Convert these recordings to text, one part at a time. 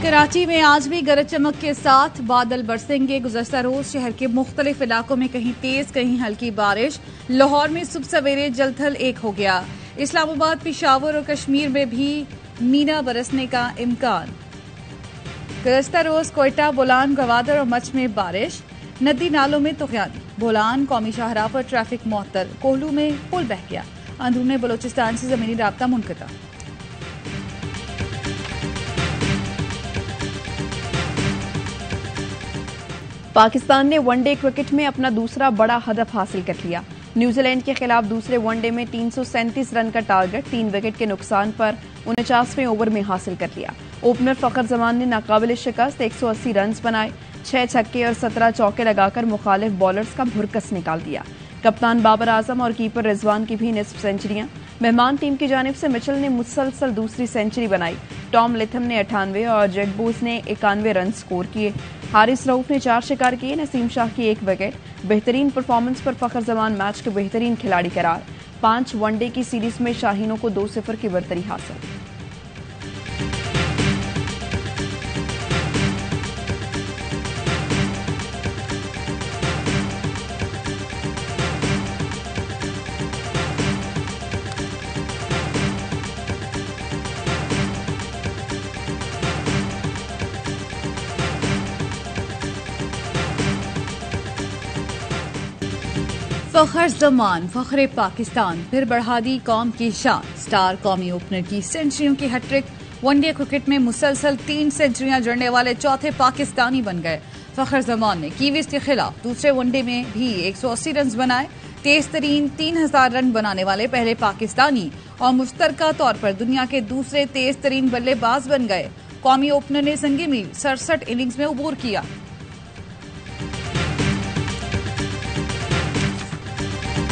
कराची में आज भी गरज चमक के साथ बादल बरसेंगे। गुज़श्ता रोज शहर के मुख्तलिफ इलाकों में कहीं तेज कहीं हल्की बारिश। लाहौर में सुबह सवेरे जलथल एक हो गया। इस्लामाबाद, पेशावर और कश्मीर में भी मीना बरसने का इम्कान। गुज़श्ता रोज कोयटा, बोलान, गवादर और मच में बारिश। नदी नालों में तुग़यानी। बोलान कौमी शाहराह पर ट्रैफिक मुअत्तल। कोहलू में पुल बह गया। अंदरूनी बलोचिस्तान से जमीनी राब्ता मुनक़ता। पाकिस्तान ने वनडे क्रिकेट में अपना दूसरा बड़ा हदफ हासिल कर लिया। न्यूजीलैंड के खिलाफ दूसरे वनडे में 337 रन का टारगेट 3 विकेट के नुकसान पर 49वें ओवर में हासिल कर लिया। ओपनर फखर जमान ने नाकाबिल शिकस्त 180 रन बनाए। 6 छक्के और 17 चौके लगाकर मुखालिफ बॉलर्स का भुरकस निकाल दिया। कप्तान बाबर आजम और कीपर रिजवान की भी निस्फ सेंचुरियां। मेहमान टीम की जानिब से मिचेल ने मुसलसल दूसरी सेंचुरी बनाई। टॉम लिथम ने 98 और जेक बोस ने 91 रन स्कोर किए। हारिस रऊफ ने 4 शिकार किए। नसीम शाह की 1 विकेट। बेहतरीन परफॉर्मेंस पर फखर जमान मैच के बेहतरीन खिलाड़ी करार। 5 वनडे की सीरीज में शाहीनों को 2-0 की बरतरी हासिल। फखर जमान, फखरे पाकिस्तान, फिर बढ़ा दी कौम की शान। स्टार कौमी ओपनर की सेंचुरियों की हैट्रिक। वनडे क्रिकेट में मुसलसल 3 सेंचुरियां जड़ने वाले चौथे पाकिस्तानी बन गए। फखर जमान ने कीवीज के खिलाफ दूसरे वनडे में भी 180 रन बनाए। तेज तरीन 3000 रन बनाने वाले पहले पाकिस्तानी और मुश्तरका तौर पर दुनिया के दूसरे तेज तरीन बल्लेबाज बन गए। कौमी ओपनर ने संगे मील 67 इनिंग्स में अबूर किया।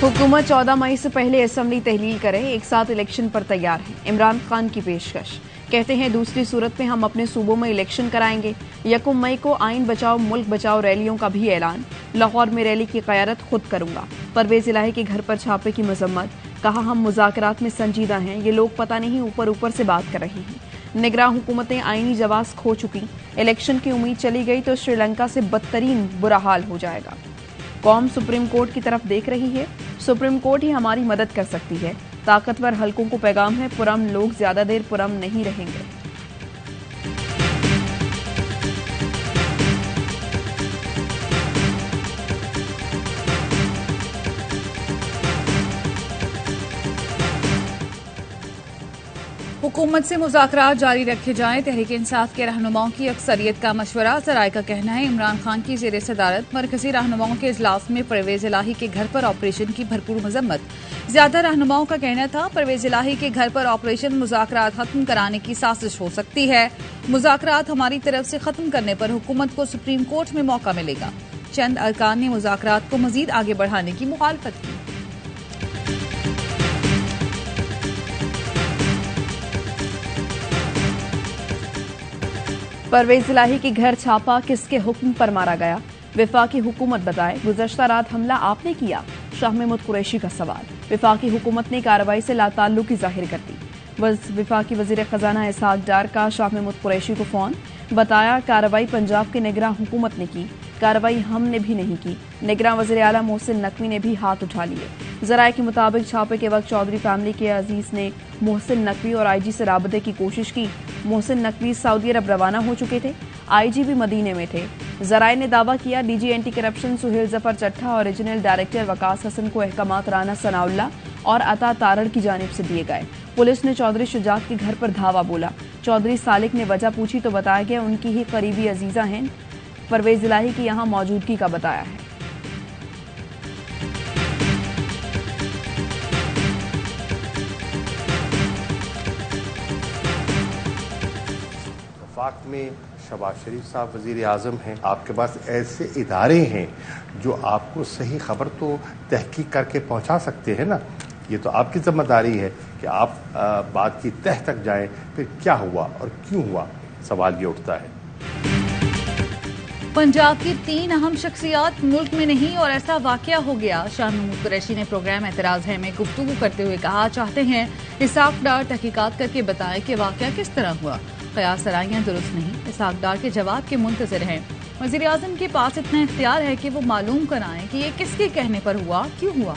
हुकूमत 14 मई से पहले असेंबली तहलील करे, एक साथ इलेक्शन पर तैयार है। इमरान खान की पेशकश। कहते हैं दूसरी सूरत में हम अपने सूबों में इलेक्शन कराएंगे। 1 मई को आइन बचाओ मुल्क बचाओ रैलियों का भी ऐलान। लाहौर में रैली की क़यादत खुद करूंगा। परवेज इलाही के घर पर छापे की मजम्मत। कहा हम मुज़ाकरात में संजीदा हैं, ये लोग पता नहीं ऊपर ऊपर से बात कर रहे हैं। निगरां हुकूमतें आईनी जवाब खो चुकी। इलेक्शन की उम्मीद चली गई तो श्रीलंका से बदतरीन बुरा हाल हो जाएगा। कौम सुप्रीम कोर्ट की तरफ देख रही है। सुप्रीम कोर्ट ही हमारी मदद कर सकती है। ताकतवर हलकों को पैगाम है, पुरअमन लोग ज्यादा देर पुरअमन नहीं रहेंगे। हुकूमत से मुज़ाकरात जारी रखे जाएं। तहरीक इंसाफ के रहनुमाओं की अक्सरियत का मशवरा। ज़राए का कहना है इमरान खान की ज़ेर सदारत मरकजी रहनुमाओं के इजलास में परवेज इलाही के घर पर ऑपरेशन की भरपूर मजम्मत। ज्यादा रहनुमाओं का कहना था परवेज इलाही के घर पर ऑपरेशन मुज़ाकरात खत्म कराने की साजिश हो सकती है। मुज़ाकरात हमारी तरफ से खत्म करने पर हुकूमत को सुप्रीम कोर्ट में मौका मिलेगा। चंद अरकान ने मुज़ाकरात को मजीद आगे बढ़ाने की मुखालफत की। परवेज इलाही के घर छापा, किसके हुक्म पर मारा गया? विफाकी हुकूमत बताए। गुज़श्ता रात हमला आपने किया? शाह महमूद कुरैशी का सवाल। विफाकी हुकूमत ने कार्रवाई से लाताल्लुकी जाहिर कर दी। विफाकी वजीर खजाना इसहाक डार का शाह महमूद कुरैशी को फोन। बताया कार्रवाई पंजाब के निगरां हुकूमत ने की, कार्रवाई हमने भी नहीं की। निगरां वज़ीर आला मोहसिन नकवी ने भी हाथ उठा लिए। ज़राए के मुताबिक छापे के वक्त चौधरी फैमिली के अजीज ने मोहसिन नकवी और आईजी से राबते की कोशिश की। मोहसिन नकवी सऊदी अरब रवाना हो चुके थे। आईजी भी मदीने में थे। ज़राए ने दावा किया DG anti corruption Suhail Zafar Chattha और रीजनल डायरेक्टर वकास हसन को अहकामात राना सनाउल्ला और अता तारड़ की जानिब से दिए गए। पुलिस ने चौधरी शुजात के घर पर धावा बोला। चौधरी सालिक ने वजह पूछी तो बताया गया उनकी ही करीबी अजीजा हैं। परवेज इलाही की यहाँ मौजूदगी का बताया है। वफाक में शहबाज शरीफ साहब वज़ीर आज़म हैं। आपके पास ऐसे इदारे हैं जो आपको सही खबर तो तहकीक करके पहुंचा सकते हैं ना। ये तो आपकी जिम्मेदारी है कि आप बात की तह तक जाएं। फिर क्या हुआ और क्यों हुआ, सवाल ये उठता है। पंजाब की 3 अहम शख्सियात मुल्क में नहीं और ऐसा वाकया हो गया। शाह महमूद कुरैशी ने प्रोग्राम एतराज है में गुफ्तगू करते हुए कहा चाहते हैं इसहाक डार तहकीकात करके बताएं कि वाकया किस तरह हुआ। क़यास सराइयाँ दुरुस्त नहीं। इसहाक डार के जवाब के मुंतज़िर हैं। वज़ीर आज़म के पास इतना इख्तियार है कि वो मालूम कराएं कि ये किसके कहने पर हुआ, क्यों हुआ।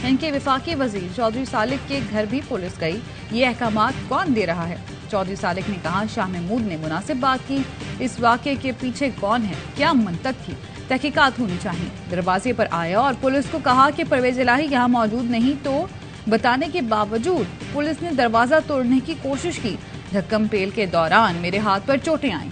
इनके वफाकी वजीर चौधरी सालिक के घर भी पुलिस गई। ये अहकामात कौन दे रहा है? चौधरी सालिक ने कहा, शाह महमूद ने मुनासिब बात की। इस वाक़े के पीछे कौन है, क्या मंतक थी, तहकीकात होनी चाहिए। दरवाजे पर आया और पुलिस को कहा कि परवेज इलाही यहाँ मौजूद नहीं, तो बताने के बावजूद पुलिस ने दरवाजा तोड़ने की कोशिश की। धक्कम पेल के दौरान मेरे हाथ पर चोटें आईं।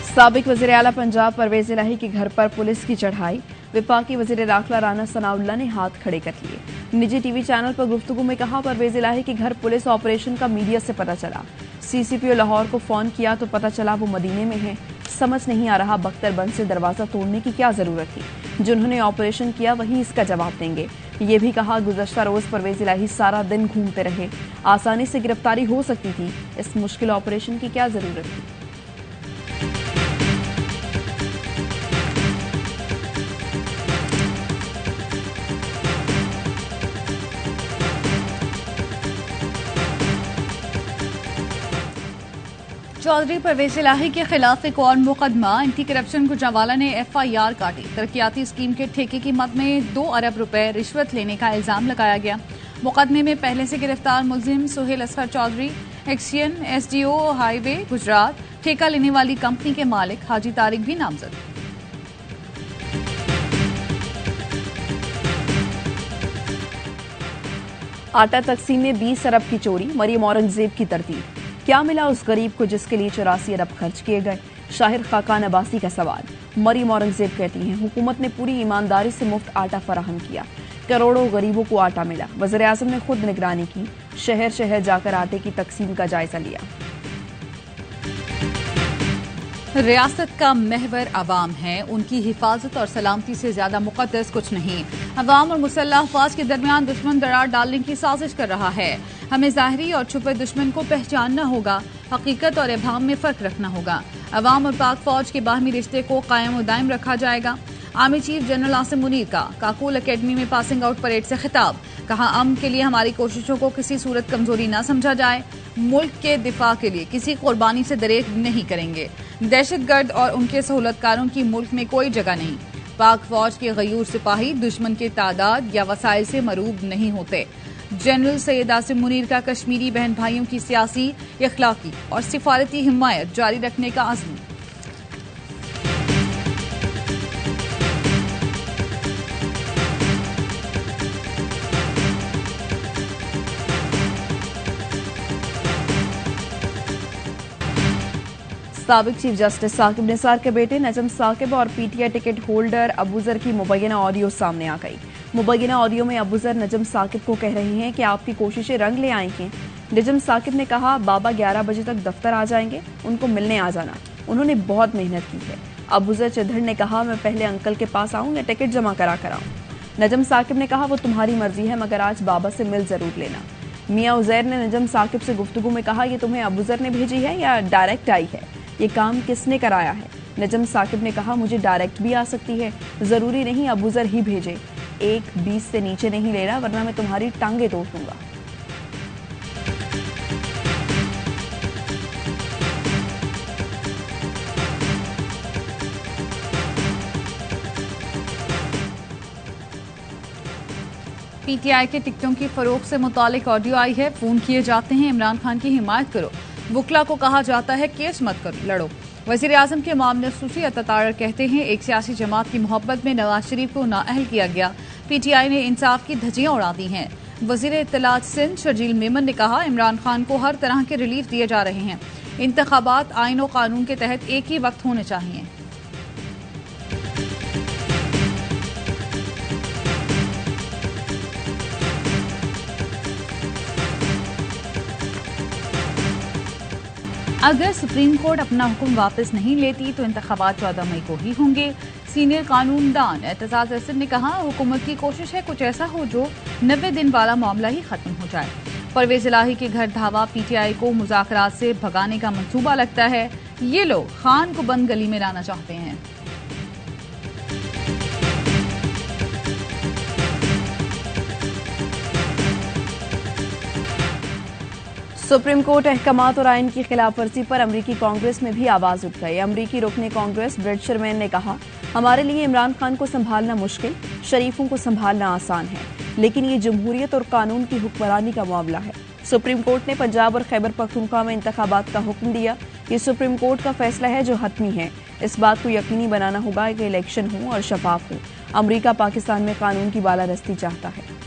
साबिक वज़ीर आला पंजाब परवेज इलाही के घर पर पुलिस की चढ़ाई। विफाकी वज़ीर दाखिला राना सनाउल्लाह ने हाथ खड़े कर लिए। निजी टीवी चैनल पर गुफ्तगू में कहा, परवेज इलाही के घर पुलिस ऑपरेशन का मीडिया से पता चला। सीसीपीओ लाहौर को फोन किया तो पता चला वो मदीने में है। समझ नहीं आ रहा बख्तरबंद से दरवाजा तोड़ने की क्या जरूरत थी। जिन्होंने ऑपरेशन किया वही इसका जवाब देंगे। ये भी कहा, गुज़श्ता रोज परवेज इलाही सारा दिन घूमते रहे, आसानी से गिरफ्तारी हो सकती थी। इस मुश्किल ऑपरेशन की क्या जरूरत थी। चौधरी परवेज इलाही के खिलाफ एक और मुकदमा। एंटी करप्शन गुजरांवाला ने FIR काटी। तरक्याती स्कीम के ठेके की मद में 2 अरब रुपए रिश्वत लेने का इल्जाम लगाया गया। मुकदमे में पहले से गिरफ्तार मुलजिम सुहेल असगर चौधरी, एक्सियन SDO हाईवे गुजरात, ठेका लेने वाली कंपनी के मालिक हाजी तारिक भी नामजद। आटा तकसीम में 20 अरब की चोरी, मरियम औरंगजेब की तरतीब। क्या मिला उस गरीब को जिसके लिए 84 अरब खर्च किए गए? शाहिर खाकान अब्बासी का सवाल। मरियम औरंगजेब कहती हैं, हुकूमत ने पूरी ईमानदारी से मुफ्त आटा फराहम किया, करोड़ों गरीबों को आटा मिला। वज़ीर आज़म ने खुद निगरानी की, शहर शहर जाकर आटे की तकसीम का जायजा लिया। रियासत का महवर अवाम है, उनकी हिफाजत और सलामती से ज्यादा मुकद्दस कुछ नहीं। अवाम और मुसल्लह अफवाज के दरमियान दुश्मन दरार डालने की साजिश कर रहा है। हमें ज़ाहिरी और छुपे दुश्मन को पहचानना होगा, हकीकत और इबाम में फ़र्क रखना होगा। अवाम और पाक फौज के बाहमी रिश्ते को कायम और दायम रखा जाएगा। Army chief general Asim Munir का काकुल अकेडमी में पासिंग आउट परेड से खिताब। कहा, अमन के लिए हमारी कोशिशों को किसी सूरत कमजोरी न समझा जाए। मुल्क के दिफा के लिए किसी कुर्बानी से दरेक नहीं करेंगे। दहशतगर्द और उनके सहूलतकारों की मुल्क में कोई जगह नहीं। पाक फौज के गयूर सिपाही दुश्मन के तादाद या वसाइल से मरूब नहीं होते। जनरल सैयद आसिम मुनीर का कश्मीरी बहन भाइयों की सियासी, इखलाकी और सिफारती हिमायत जारी रखने का अज़्म। साबिक चीफ जस्टिस साकिब निसार के बेटे नजम साकिब और PTI टिकट होल्डर अबूजर की मुबैना ऑडियो सामने आ गई। मुबैना ऑडियो में अबूजर नजम साकिब को कह रहे हैं कि आपकी कोशिशें रंग ले आएंगी। नजम साकिब ने कहा, बाबा 11 बजे तक दफ्तर आ जाएंगे, उनको मिलने आ जाना, उन्होंने बहुत मेहनत की है। अबूजर चिधड़ ने कहा, मैं पहले अंकल के पास आऊं या टिकट जमा करा कर आऊं। नजम साकिब ने कहा, वो तुम्हारी मर्जी है, मगर आज बाबा से मिल जरूर लेना। मियां उजैर ने नजम साकिब से गुफ्तगू में कहा, ये तुम्हें अबूजर ने भेजी है या डायरेक्ट आई है? ये काम किसने कराया है? नजम साकिब ने कहा, मुझे डायरेक्ट भी आ सकती है, जरूरी नहीं अबूजर ही भेजे। 1.20 से नीचे नहीं लेना, वरना मैं तुम्हारी टांगे तोड़ दूंगा। PTI के टिकटों की फरोख्त से मुतालिक ऑडियो आई है। फोन किए जाते हैं, इमरान खान की हिमायत करो। वुकला को कहा जाता है, केस मत करो, लड़ो। वज़ीर आज़म के मामले सूसी अतातार कहते हैं, एक सियासी जमात की मोहब्बत में नवाज शरीफ को नाअहल किया गया। PTI ने इंसाफ की धज्जियां उड़ा दी हैं। वज़ीर इत्तलात सिंध शर्जील मेमन ने कहा, इमरान खान को हर तरह के रिलीफ दिए जा रहे हैं। इंतखाबात आईन और कानून के तहत एक ही वक्त होने चाहिए। अगर सुप्रीम कोर्ट अपना हुक्म वापस नहीं लेती तो इंतखाबात 14 मई को ही होंगे। सीनियर कानूनदान एतजाज अहसन ने कहा, हुकूमत की कोशिश है कुछ ऐसा हो जो 90 दिन वाला मामला ही खत्म हो जाए। परवेज इलाही के घर धावा PTI को मुज़ाकरात से भगाने का मंसूबा लगता है। ये लोग खान को बंद गली में लाना चाहते हैं। सुप्रीम कोर्ट अहकामात और आइन की खिलाफ वर्जी पर अमरीकी कांग्रेस में भी आवाज उठ गई। अमरीकी रुकने कांग्रेस ब्रेड शेरमैन ने कहा, हमारे लिए इमरान खान को संभालना मुश्किल, शरीफों को संभालना आसान है, लेकिन ये जमहूरियत और कानून की हुक्मरानी का मामला है। सुप्रीम कोर्ट ने पंजाब और खैबर पख्तूनख्वा में इंतखाबात का हुक्म दिया। ये सुप्रीम कोर्ट का फैसला है जो हतमी है। इस बात को यकीनी बनाना होगा कि इलेक्शन हो और शफाफ हो। अमरीका पाकिस्तान में कानून की बालादस्ती चाहता है।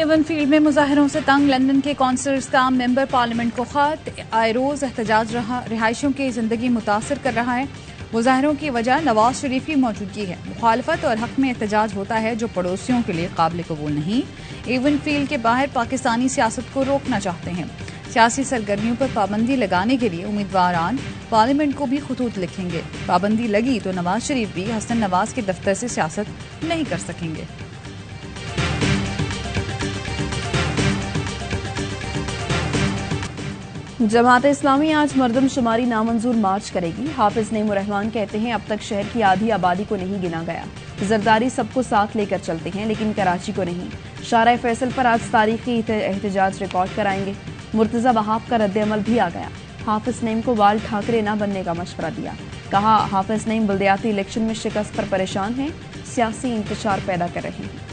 एवनफील्ड में मुजाहिरों से तंग लंदन के कौंसलर इस्लाम मेंबर पार्लियामेंट को खत। आए रोज एहतजाज रिहायशियों की जिंदगी मुतासर कर रहा है। मुजाहिरों की वजह नवाज शरीफ की मौजूदगी है। मुखालफत और हक में एहतजाज होता है जो पड़ोसियों के लिए काबिल कबूल नहीं। एवनफील्ड के बाहर पाकिस्तानी सियासत को रोकना चाहते हैं। सियासी सरगर्मियों पर पाबंदी लगाने के लिए उम्मीदवारान पार्लियामेंट को भी खतूत लिखेंगे। पाबंदी लगी तो नवाज शरीफ भी हसन नवाज के दफ्तर से सियासत नहीं कर सकेंगे। जमात इस्लामी आज मरदमशुमारी नामंजूर मार्च करेगी। हाफिज नईमुर रहमान कहते हैं, अब तक शहर की आधी आबादी को नहीं गिना गया। जरदारी सबको साथ लेकर चलते हैं, लेकिन कराची को नहीं। शाहराह फैसल पर आज तारीखी एहतजाज रिकॉर्ड कराएंगे। मुर्तजा वहाब का रद्द-ए-अमल भी आ गया। हाफिज नईम को बाल ठाकरे न बनने का मशवरा दिया। कहा, हाफिज नईम बल्दियाती इलेक्शन में शिकस्त पर परेशान हैं, सियासी इंतशार पैदा कर रहे हैं।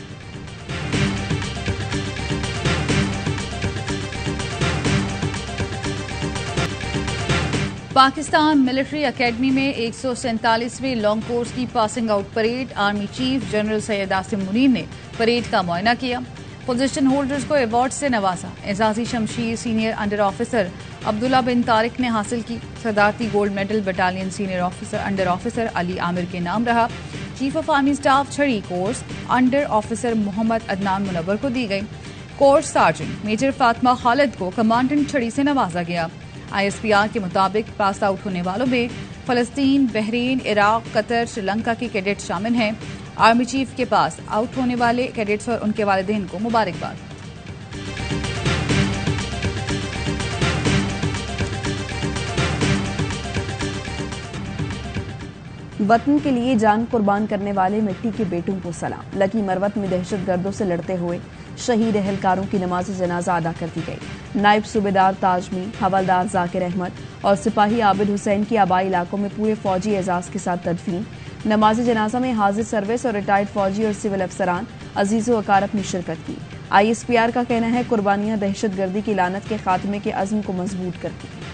पाकिस्तान मिलिट्री एकेडमी में 147वीं लॉन्ग कोर्स की passing out parade. Army chief general Syed Asim Munir ने परेड का मुआयना किया। पोजीशन होल्डर्स को अवार्ड से नवाजा। एजाजी शमशीर senior under officer Abdullah bin Tariq ने हासिल की। सदारती gold medal battalion senior officer under officer Ali Amir के नाम रहा। चीफ ऑफ आर्मी स्टाफ छड़ी course under officer Mohammad Adnan Munawwar को दी गई। Course sergeant major Fatima Khalid को कमांडेंट छड़ी से नवाजा गया। ISPR के मुताबिक पास आउट होने वालों में फलस्तीन, बहरीन, इराक, कतर, श्रीलंका के कैडेट शामिल हैं। आर्मी चीफ के पास आउट होने वाले कैडेट्स और उनके वालिदैन को मुबारकबाद। वतन के लिए जान कुर्बान करने वाले मिट्टी के बेटों को सलाम। लकी मरवत में दहशतगर्दों से लड़ते हुए शहीद एहलकारों की नमाज जनाजा अदा कर दी गई। नायब सूबेदार ताजमी, हवलदार जाकिर अहमद और सिपाही आबिद हुसैन की आबाई इलाकों में पूरे फौजी एजाज के साथ तदफीन। नमाज जनाजा में हाजिर सर्विस और रिटायर्ड फौजी और सिविल अफसरान अजीज व अकारब ने शिरकत की। ISPR का कहना है, कुर्बानियां दहशतगर्दी की लानत के खात्मे के अज़्म को मजबूत करती हैं।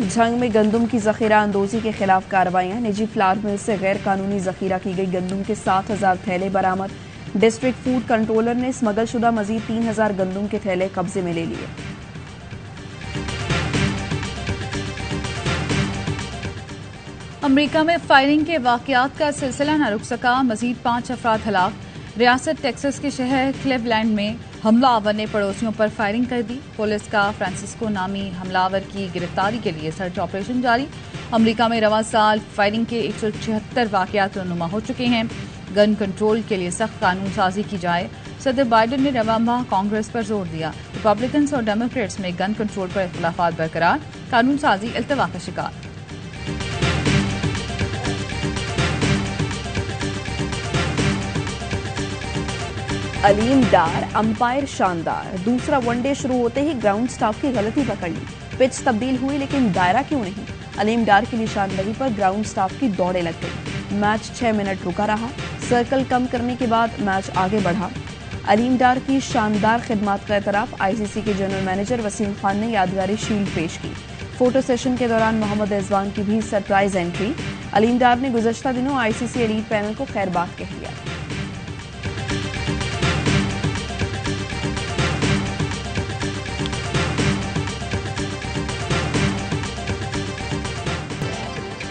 झंग में गंदम की जखीरा अंदोजी के खिलाफ कार्रवाइयां। निजी फ्लावर मिल से गैर कानूनी जखीरा की गई गंदम के 7000 थैले बरामद। डिस्ट्रिक्ट फूड कंट्रोलर ने स्मगलशुदा मजीद 3000 गंदम के थैले कब्जे में ले लिए। अमरीका में फायरिंग के वाकयात का सिलसिला न रुक सका। मजीद 5 अफराद हलाक। रियासत टेक्सास के शहर क्लेवलैंड में हमलावर ने पड़ोसियों पर फायरिंग कर दी। पुलिस का फ्रांसिस्को नामी हमलावर की गिरफ्तारी के लिए सर्च ऑपरेशन जारी। अमेरिका में रवां साल फायरिंग के 176 वाकयात रनुमा हो चुके हैं। गन कंट्रोल के लिए सख्त कानून साजी की जाए। सदर बाइडेन ने रवां माह कांग्रेस पर जोर दिया। रिपब्लिकन्स और डेमोक्रेट्स में गन कंट्रोल पर इख्तिलाफात बरकरार। कानून साजी इल्तवा का शिकार। अलीम डार अंपायर शानदार। दूसरा वनडे शुरू होते ही ग्राउंड स्टाफ की गलती पकड़ ली। पिच तब्दील हुई लेकिन दायरा क्यों नहीं। अलीम डार की निशानदही पर ग्राउंड स्टाफ की दौड़े लग गई। मैच 6 मिनट रुका रहा। सर्कल कम करने के बाद मैच आगे बढ़ा। अलीम डार की शानदार खिदमत का एतराफ ICC के जनरल मैनेजर वसीम खान ने यादगारी शील्ड पेश की। फोटो सेशन के दौरान मोहम्मद रिजवान की भी सरप्राइज एंट्री। अलीम डार ने गुज़श्ता दिनों ICC एलीट पैनल को खैरबाद कह दिया।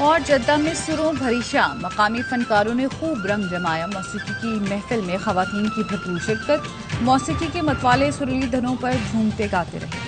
और जद्दा में सुरों भरी शाम, मकामी फनकारों ने खूब रंग जमाया। मौसीकी की महफिल में खवातीन की भरपूर शिरकत, मौसीकी के मतवाले सुरीली धनों पर झूमते गाते रहे।